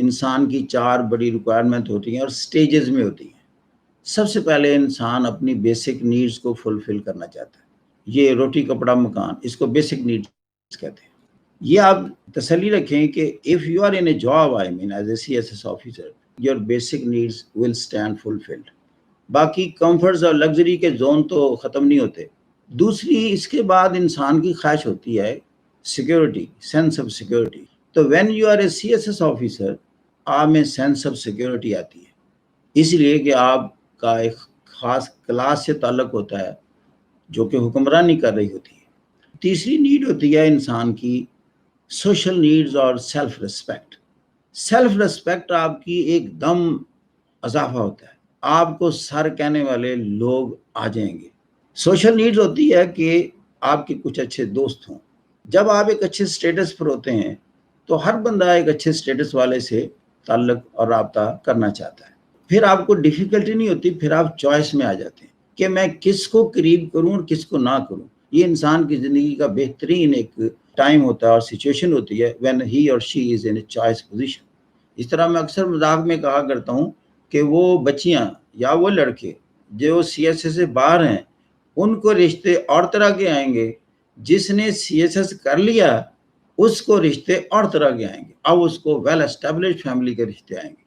انسان کی 4 بڑی ریکوائرمنٹ ہوتی ہیں اور سٹیجز میں ہوتی ہیں۔ سب سے پہلے انسان اپنی بیسک نیڈز کو فلفل کرنا چاہتا ہے۔ یہ روٹی کپڑا مکان، اس کو بیسک نیڈز کہتے ہیں۔ یہ آپ تسلی رکھیں کہ if you are in a job, I mean as a CSS officer, your basic needs will stand fulfilled۔ باقی کمفرٹس اور لگژری کے زون تو ختم نہیں ہوتے۔ دوسری اس کے بعد انسان کی خواہش ہوتی ہے سیکیورٹی، سینس آف سیکیورٹی۔ تو when you are a CSS officer آپ میں سینس آف سیکیورٹی آتی ہے، اس لیے کہ آپ کا ایک خاص کلاس سے تعلق ہوتا ہے جو کہ حکمرانی کر رہی ہوتی ہے۔ تیسری نیڈ ہوتی ہے انسان کی سوشل نیڈز اور سیلف ریسپیکٹ۔ سیلف ریسپیکٹ آپ کی ایک دم اضافہ ہوتا ہے، آپ کو سر کہنے والے لوگ آ جائیں گے۔ سوشل نیڈز ہوتی ہے کہ آپ کے کچھ اچھے دوست ہوں۔ جب آپ ایک اچھے سٹیٹس پر ہوتے ہیں تو ہر بندہ ایک اچھے سٹیٹس والے سے تعلق اور رابطہ کرنا چاہتا ہے۔ پھر آپ کو ڈیفیکلٹی نہیں ہوتی، پھر آپ چوائس میں آ جاتے ہیں کہ میں کس کو قریب کروں اور کس کو نہ کروں۔ یہ انسان کی زندگی کا بہترین ایک ٹائم ہوتا ہے اور سچویشن ہوتی ہے when he or she is in a choice position۔ اس طرح میں اکثر مذاق میں کہا کرتا ہوں کہ وہ بچیاں یا وہ لڑکے جو سی ایس ایس سے باہر ہیں ان کو رشتے اور طرح کے آئیں گے، جس نے سی ایس ایس کر لیا اس کو رشتے اور طرح کے آئیں گے، اب اس کو ویل اسٹیبلش فیملی کے رشتے آئیں گے۔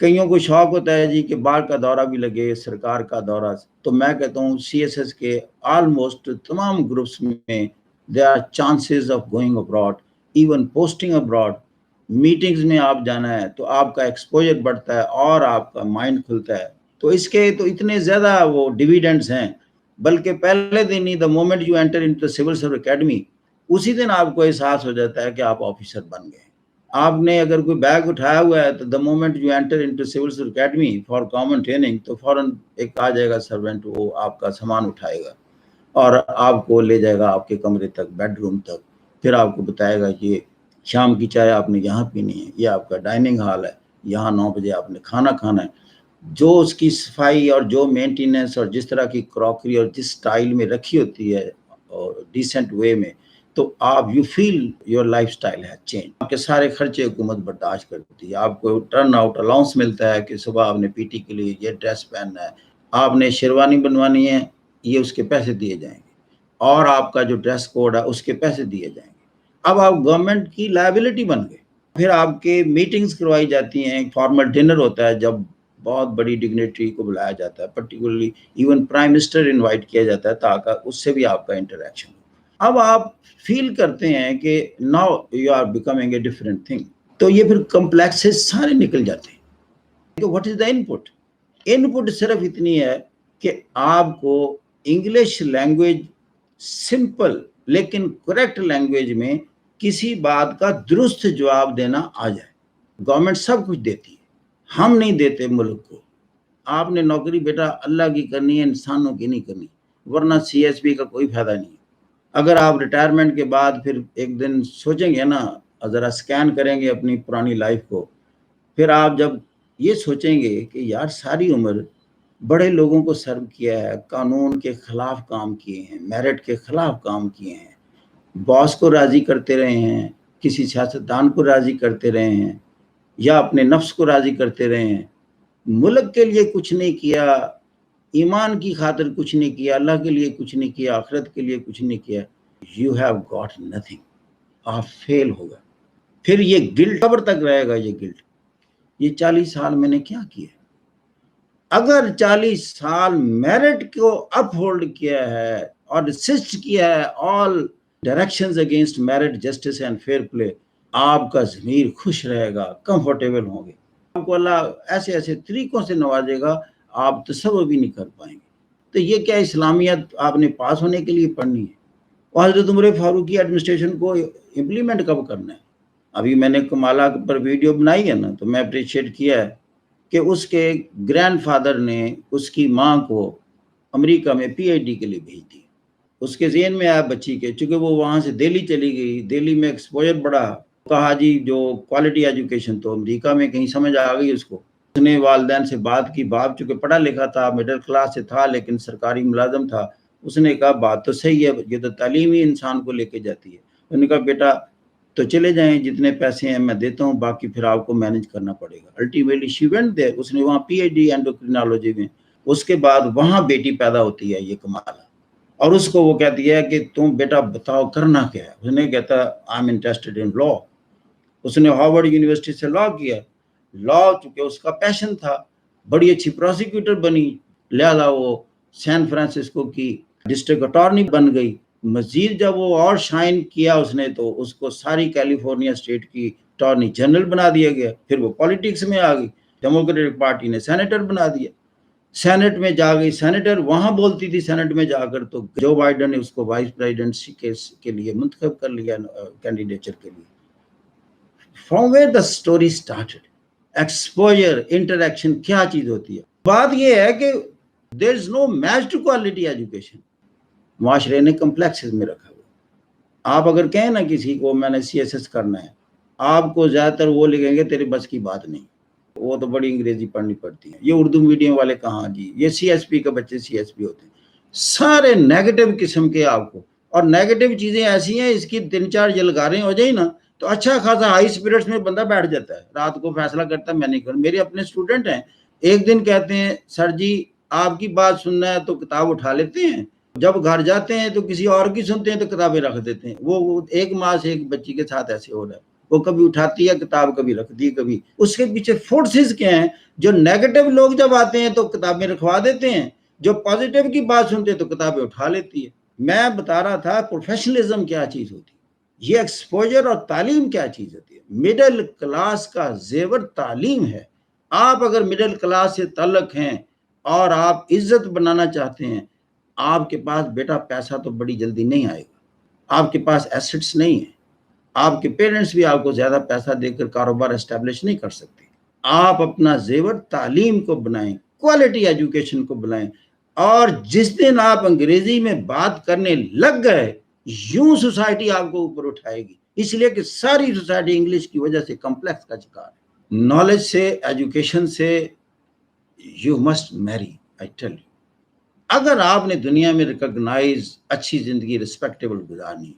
کئیوں کو شوق ہوتا ہے جی کہ باہر کا دورہ بھی لگے، سرکار کا دورہ، تو میں کہتا ہوں سی ایس ایس کے آلموسٹ تمام گروپس میں there are chances of going abroad, even posting abroad۔ Meetings میں آپ جانا ہے تو آپ کا ایکسپوجر بڑھتا ہے اور آپ کا مائنڈ کھلتا ہے۔ تو اس کے تو اتنے زیادہ وہ ڈیویڈنڈز ہیں، بلکہ پہلے دن ہی the moment you enter into the civil service academy اسی دن آپ کو احساس ہو جاتا ہے کہ آپ آفیسر بن گئے۔ آپ نے اگر کوئی بیگ اٹھایا ہوا ہے تو the moment you enter into civil service academy for common training تو فوراً ایک آ جائے گا سرونٹ، وہ آپ کا سامان اٹھائے گا اور آپ کو لے جائے گا آپ کے کمرے تک، بیڈ روم تک، پھر آپ کو بتائے گا یہ شام کی چائے آپ نے یہاں پینی ہے، یہ آپ کا ڈائننگ ہال ہے، یہاں 9 بجے آپ نے کھانا کھانا ہے۔ جو اس کی صفائی اور جو مینٹیننس اور جس طرح کی کراکری اور جس سٹائل میں رکھی ہوتی ہے اور ڈیسنٹ وے میں، تو آپ you feel your lifestyle ہے چینج۔ آپ کے سارے خرچے حکومت برداشت کرتی ہے، آپ کو ٹرن آؤٹ الاؤنس ملتا ہے کہ صبح آپ نے پی ٹی کے لیے یہ ڈریس پہننا ہے، آپ نے شیروانی بنوانی ہے، یہ اس کے پیسے دیے جائیں گے، اور آپ کا جو ڈریس کوڈ ہے اس کے پیسے دیے جائیں گے۔ اب آپ گورنمنٹ کی لائبلٹی بن گئے۔ پھر آپ کے میٹنگز کروائی جاتی ہیں، فارمل ڈنر ہوتا ہے جب بہت بڑی ڈگنیٹری کو بلایا جاتا ہے، particularly even prime minister invite کیا جاتا ہے تاکہ اس سے بھی آپ کا انٹریکشن ہو۔ اب آپ فیل کرتے ہیں کہ now you are becoming a different thing, تو یہ پھر کمپلیکسز سارے نکل جاتے ہیں۔ تو واٹ از دا ان پٹ؟ ان پٹ صرف اتنی ہے کہ آپ کو انگلش لینگویج سمپل لیکن کریکٹ لینگویج میں کسی بات کا درست جواب دینا آ جائے۔ گورنمنٹ سب کچھ دیتی ہے، ہم نہیں دیتے ملک کو۔ آپ نے نوکری بیٹا اللہ کی کرنی ہے، انسانوں کی نہیں کرنی، ورنہ سی ایس پی کا کوئی فائدہ نہیں۔ اگر آپ ریٹائرمنٹ کے بعد پھر ایک دن سوچیں گے نا، ذرا سکین کریں گے اپنی پرانی لائف کو، پھر آپ جب یہ سوچیں گے کہ یار ساری عمر بڑے لوگوں کو سرو کیا ہے، قانون کے خلاف کام کیے ہیں، میرٹ کے خلاف کام کیے ہیں، باس کو راضی کرتے رہے ہیں، کسی سیاستدان کو راضی کرتے رہے ہیں، یا اپنے نفس کو راضی کرتے رہے ہیں، ملک کے لیے کچھ نہیں کیا، ایمان کی خاطر کچھ نہیں کیا، اللہ کے لیے کچھ نہیں کیا، آخرت کے لیے کچھ نہیں کیا، you have got nothing۔ آپ فیل ہوگا۔ پھر یہ گلٹ قبر تک رہے گا، یہ گلٹ، یہ 40 سال میں نے کیا کیا؟ اگر 40 سال میرٹ کو اپ ہولڈ کیا ہے اور ریسسٹ کیا ہے all directions against merit, justice and fair play, آپ کا ضمیر خوش رہے گا، کمفرٹیبل ہوں گے، آپ کو اللہ ایسے ایسے طریقوں سے نوازے گا آپ تصور بھی نہیں کر پائیں گے۔ تو یہ کیا اسلامیت آپ نے پاس ہونے کے لیے پڑھنی ہے؟ اور حضرت عمر فاروقی ایڈمنسٹریشن کو امپلیمنٹ کب کرنا ہے؟ ابھی میں نے کمالہ پر ویڈیو بنائی ہے نا، تو میں اپریشیٹ کیا ہے کہ اس کے گرینڈ فادر نے اس کی ماں کو امریکہ میں پی ایچ ڈی کے لیے بھیج دی۔ اس کے ذہن میں آیا بچی کے، چونکہ وہ وہاں سے دہلی چلی گئی، دہلی میں ایکسپوجر بڑھا، کہا جی جو کوالٹی ایجوکیشن تو امریکہ میں کہیں سمجھ آ گئی اس کو۔ اس نے والدین سے بات کی، باپ چونکہ پڑھا لکھا تھا، مڈل کلاس سے تھا لیکن سرکاری ملازم تھا، اس نے کہا بات تو صحیح ہے، یہ تو تعلیم ہی انسان کو لے کے جاتی ہے۔ انہوں نے کہا بیٹا تو چلے جائیں, جتنے پیسے ہیں میں دیتا ہوں, باقی پھر آپ کو مینج کرنا پڑے گا. الٹیمیٹلی شی وینٹ دیئر, اس نے وہاں پی ایچ ڈی اینڈوکرینالوجی میں. اس کے بعد وہاں بیٹی پیدا ہوتی ہے, یہ کمال ہے. اور اس کو وہ کہتی ہے کہ تم بیٹا بتاؤ کرنا کیا ہے. اس نے کہتا آئی ایم انٹرسٹڈ ان لا. اس نے ہارورڈ یونیورسٹی سے لا کیا. لا چونکہ اس کا پیشن تھا, بڑی اچھی پروسیکیوٹر بنی, لہذا وہ سین فرانسسکو کی ڈسٹرکٹ اٹارنی بن گئی. مزید جب وہ اور شائن کیا اس نے, تو اس کو ساری کیلیفورنیا اسٹیٹ کی اٹارنی جنرل بنا دیا گیا. پھر وہ پالیٹکس میں آ گئی, ڈیموکریٹک پارٹی نے سینیٹر بنا دیا. سینٹ میں جا گئی, سینیٹر وہاں بولتی تھی سینٹ میں جا کر, تو جو بائیڈن نے اس کو وائس پریزیڈنسی کے لیے منتخب کر لیا کینڈیڈیچر کے لیے. From where the story started. Exposure, interaction کیا چیز ہوتی ہے. بات یہ ہے کہ there is no match to quality education. معاشرے نے کمپلیکسز میں رکھا ہوا. آپ اگر کہیں نا کسی کو میں نے سی ایس ایس کرنا ہے, آپ کو زیادہ تر وہ لکھیں گے تیرے بس کی بات نہیں, وہ تو بڑی انگریزی پڑھنی پڑتی ہے, یہ اردو میڈیم والے کہاں جی, یہ سی ایس پی کے بچے سی ایس پی ہوتے ہیں. سارے نیگیٹو قسم کے آپ کو, اور نیگیٹو چیزیں ایسی ہیں, اس کی 3-4 جلگاریں ہو جائیں نا تو اچھا خاصا ہائی اسپرٹس میں بندہ بیٹھ جاتا ہے, رات کو فیصلہ کرتا ہے میں نہیں کروں. میرے اپنے اسٹوڈنٹ ہیں, ایک دن کہتے ہیں سر جی آپ کی بات سننا ہے تو کتاب اٹھا لیتے ہیں, جب گھر جاتے ہیں تو کسی اور کی سنتے ہیں تو کتابیں رکھ دیتے ہیں. وہ ایک ماہ سے ایک بچی کے ساتھ ایسے ہو رہا ہے, وہ کبھی اٹھاتی ہے کتاب, کبھی رکھتی ہے, کبھی. اس کے پیچھے فورسز کیا ہیں؟ جو نیگیٹو لوگ جب آتے ہیں تو کتابیں رکھوا دیتے ہیں, جو پازیٹیو کی بات سنتے ہیں تو کتابیں اٹھا لیتی ہے. میں بتا رہا تھا پروفیشنلزم کیا چیز ہوتی ہے, یہ ایکسپوجر اور تعلیم کیا چیز ہوتی ہے. مڈل کلاس کا زیور تعلیم ہے. آپ اگر مڈل کلاس سے تعلق ہیں اور آپ عزت بنانا چاہتے ہیں, آپ کے پاس بیٹا پیسہ تو بڑی جلدی نہیں آئے گا, آپ کے پاس ایسٹس نہیں ہیں, آپ کے پیرنٹس بھی آپ کو زیادہ پیسہ دے کر کاروبار اسٹیبلش نہیں کر سکتے. آپ اپنا زیور تعلیم کو بنائیں, کوالٹی ایجوکیشن کو بنائیں, اور جس دن آپ انگریزی میں بات کرنے لگ گئے, یوں سوسائٹی آپ کو اوپر اٹھائے گی. اس لیے کہ ساری سوسائٹی انگلش کی وجہ سے کمپلیکس کا شکار ہے. نالج سے, ایجوکیشن سے, یو مسٹ میری, آئی ٹیل یو. اگر آپ نے دنیا میں ریکگنائز اچھی زندگی ریسپیکٹیبل گزارنی,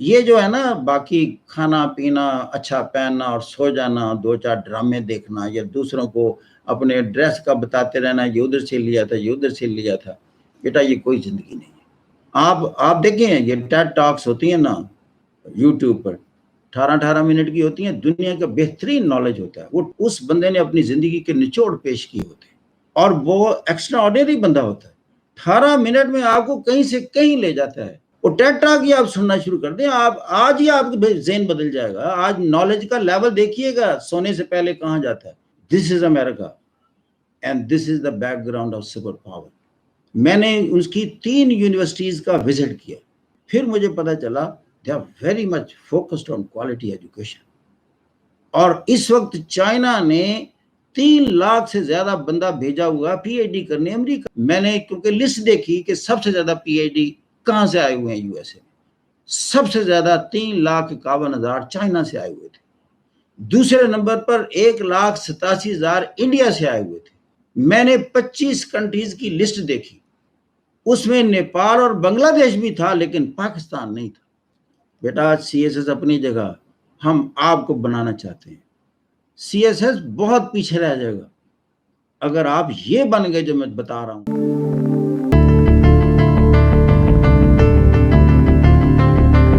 یہ جو ہے نا باقی کھانا پینا, اچھا پہننا اور سو جانا, 2-4 ڈرامے دیکھنا, یا دوسروں کو اپنے ڈریس کا بتاتے رہنا, یہ ادھر سے لیا تھا, یہ ادھر سے لیا تھا, بیٹا یہ کوئی زندگی نہیں ہے. آپ دیکھیں یہ ٹیڈ ٹاکس ہوتی ہیں نا یوٹیوب پر, 18 منٹ کی ہوتی ہیں, دنیا کا بہترین نالج ہوتا ہے. وہ اس بندے نے اپنی زندگی کے نچوڑ پیش کیے ہوتے ہیں, اور وہ ایکسٹرا آرڈینری بندہ ہوتا ہے. 18 منٹ میں آپ کو کہیں سے کہیں لے جاتا ہے. وہ ٹیڈ ٹاک ہی آپ سننا شروع کر دیں, آپ آج ہی آپ کا ذہن بدل جائے گا. آج نالج کا لیول دیکھیے گا سونے سے پہلے کہاں جاتا ہے. This is America and this is the background of super power. میں نے اس کی 3 یونیورسٹیز کا وزٹ کیا, پھر مجھے پتا چلا they are very much focused on quality education. اور اس وقت چائنا نے 3 لاکھ سے زیادہ بندہ بھیجا ہوا پی ایچ ڈی کرنے امریکہ. میں نے کیونکہ لسٹ دیکھی کہ سب سے زیادہ پی ایچ ڈی کہاں سے آئے ہوئے ہیں یو ایس اے میں, سب سے زیادہ 3,51,000 چائنا سے آئے ہوئے تھے. دوسرے نمبر پر 1,87,000 انڈیا سے آئے ہوئے تھے. میں نے 25 کنٹریز کی لسٹ دیکھی, اس میں نیپال اور بنگلہ دیش بھی تھا لیکن پاکستان نہیں تھا. بیٹا سی ایس ایس اپنی جگہ, ہم آپ کو بنانا چاہتے ہیں. سی ایس ایس بہت پیچھے رہ جائے گا اگر آپ یہ بن گئے جو میں بتا رہا ہوں.